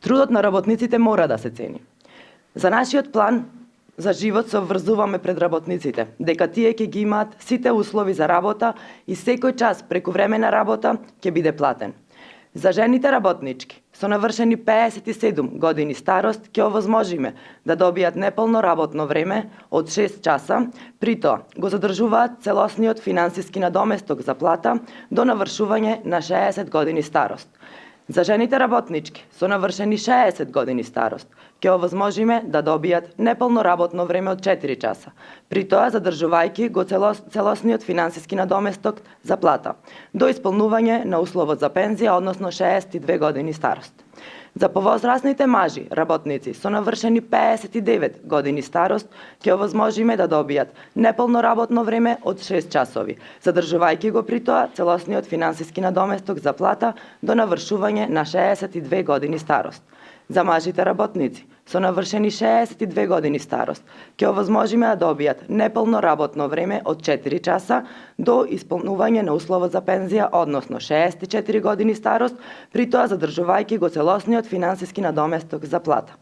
Трудот на работниците мора да се цени. За нашиот план за живот се обврзуваме пред работниците, дека тие ќе ги имаат сите услови за работа и секој час прекувремена работа ќе биде платен. За жените работнички со навршени 57 години старост ќе овозможиме да добијат неполно работно време од 6 часа, при тоа го задржуваат целосниот финансиски надоместок за плата до навршување на 60 години старост. За жените работнички со навршени 60 години старост ќе овозможиме да добијат неполно работно време од 4 часа, при тоа задржувајќи го целосниот финансиски надоместок за плата, до исполнување на условот за пензија, односно 62 години старост. За повозрасните мажи работници со навршени 59 години старост ќе овозможиме да добијат неполно работно време од 6 часови, задржувајќи го при тоа целосниот финансиски надоместок за плата до навршување на 62 години старост. За мажите работници со навршени 62 години старост ќе овозможиме да добијат неполно работно време од 4 часа до исполнување на условот за пензија, односно 64 години старост, при тоа задржувајќи го целосниот финансиски надоместок за плата.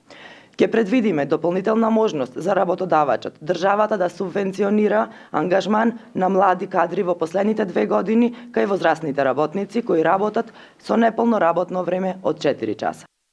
Ќе предвидиме дополнителна можност за работодавачот, државата да субвенционира ангажман на млади кадри во последните 2 години кај возрастните работници кои работат со неполно работно време од 4 часа.